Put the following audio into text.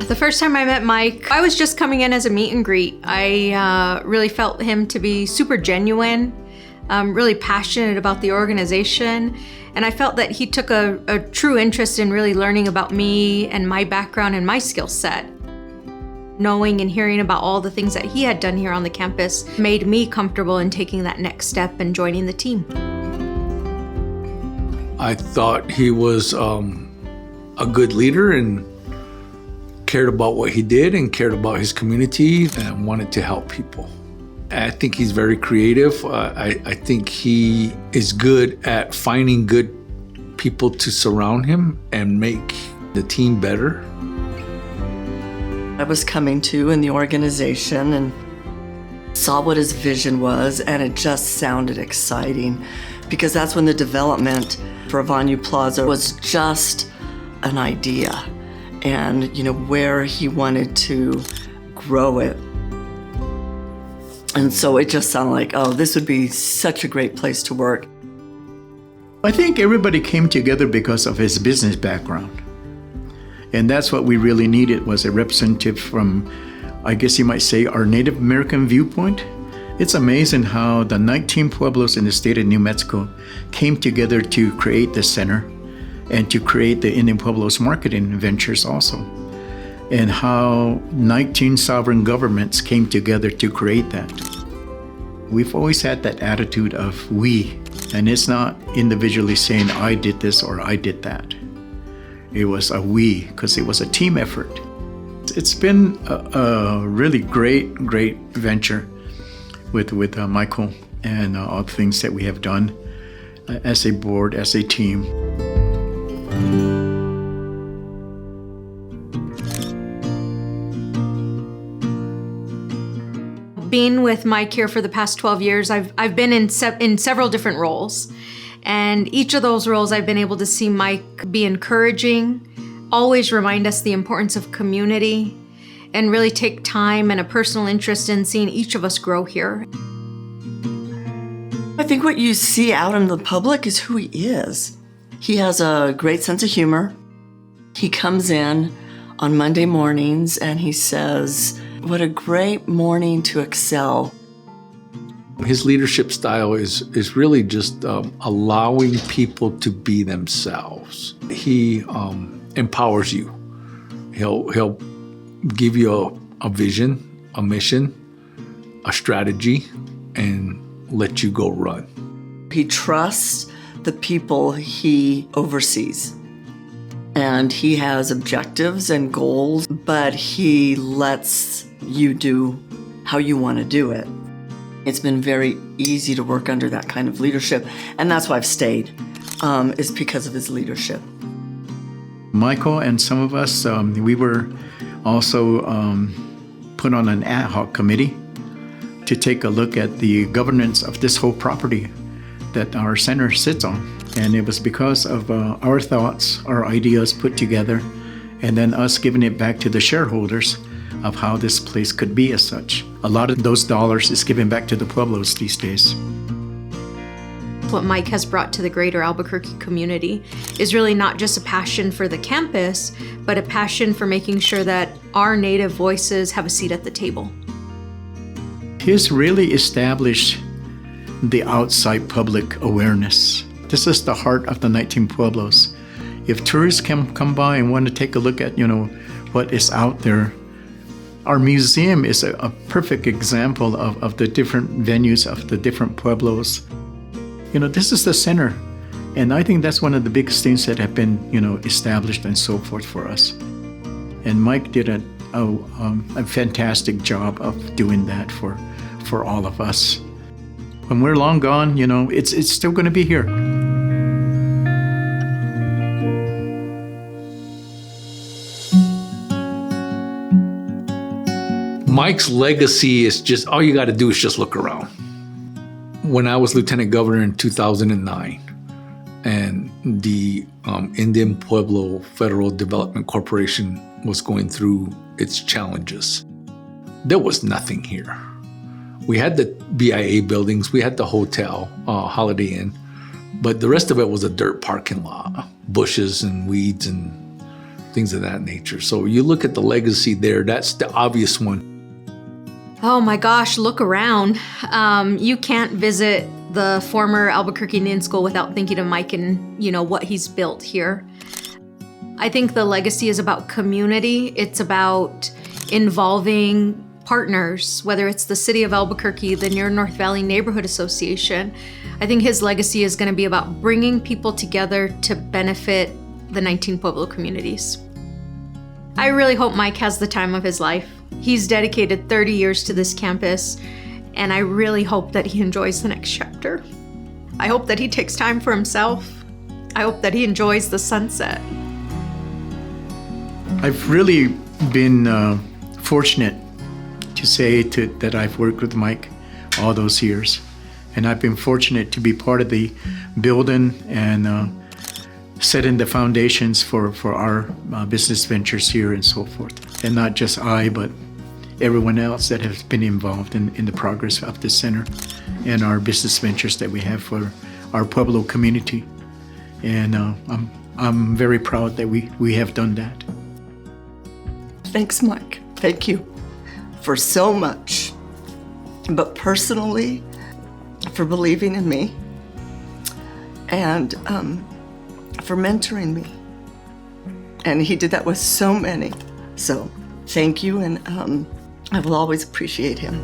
The first time I met Mike, I was just coming in as a meet and greet. I really felt him to be super genuine, really passionate about the organization, and I felt that he took a true interest in really learning about me and my background and my skill set. Knowing and hearing about all the things that he had done here on the campus made me comfortable in taking that next step and joining the team. I thought he was a good leader and cared about what he did and cared about his community and wanted to help people. I think he's very creative. I think he is good at finding good people to surround him and make the team better. I was coming to in the organization and saw what his vision was, and it just sounded exciting because that's when the development for Avanu Plaza was just an idea. And where he wanted to grow it. And so it just sounded like, oh, this would be such a great place to work. I think everybody came together because of his business background. And that's what we really needed, was a representative from, I guess you might say, our Native American viewpoint. It's amazing how the 19 pueblos in the state of New Mexico came together to create this center and to create the Indian Pueblos marketing ventures also, and how 19 sovereign governments came together to create that. We've always had that attitude of we, and it's not individually saying I did this or I did that. It was a we, because it was a team effort. It's been a really great venture with Michael and all the things that we have done as a board, as a team. Being with Mike here for the past 12 years, I've been in several different roles. And each of those roles I've been able to see Mike be encouraging, always remind us the importance of community, and really take time and a personal interest in seeing each of us grow here. I think what you see out in the public is who he is. He has a great sense of humor. He comes in on Monday mornings and he says, "What a great morning to excel." His leadership style is really just allowing people to be themselves. He empowers you. He'll give you a vision, a mission, a strategy, and let you go run. He trusts the people he oversees. And he has objectives and goals, but he lets you do how you want to do it. It's been very easy to work under that kind of leadership, and that's why I've stayed, is because of his leadership. Michael and some of us, we were also put on an ad hoc committee to take a look at the governance of this whole property that our center sits on. And it was because of our thoughts, our ideas put together, and then us giving it back to the shareholders of how this place could be as such. A lot of those dollars is given back to the Pueblos these days. What Mike has brought to the greater Albuquerque community is really not just a passion for the campus, but a passion for making sure that our Native voices have a seat at the table. He's really established the outside public awareness. This is the heart of the 19 Pueblos. If tourists can come by and want to take a look at, what is out there, our museum is a perfect example of the different venues of the different Pueblos. This is the center. And I think that's one of the biggest things that have been, established and so forth for us. And Mike did a fantastic job of doing that for all of us. When we're long gone, it's still going to be here. Mike's legacy is just, all you got to do is just look around. When I was Lieutenant Governor in 2009, and the Indian Pueblo Federal Development Corporation was going through its challenges, there was nothing here. We had the BIA buildings, we had the hotel, Holiday Inn, But the rest of it was a dirt parking lot, bushes and weeds and things of that nature. So you look at the legacy there, that's the obvious one. Oh my gosh, look around. You can't visit the former Albuquerque Indian School without thinking of Mike and, what he's built here. I think the legacy is about community. It's about involving partners, whether it's the city of Albuquerque, the Near North Valley Neighborhood Association. I think his legacy is going to be about bringing people together to benefit the 19 Pueblo communities. I really hope Mike has the time of his life. He's dedicated 30 years to this campus, and I really hope that he enjoys the next chapter. I hope that he takes time for himself. I hope that he enjoys the sunset. I've really been fortunate to say that I've worked with Mike all those years. And I've been fortunate to be part of the building and setting the foundations for our business ventures here and so forth. And not just I, but everyone else that has been involved in the progress of the center and our business ventures that we have for our Pueblo community. And I'm very proud that we have done that. Thanks, Mike. Thank you for so much. But personally, for believing in me and for mentoring me. And he did that with so many. So thank you, and I will always appreciate him.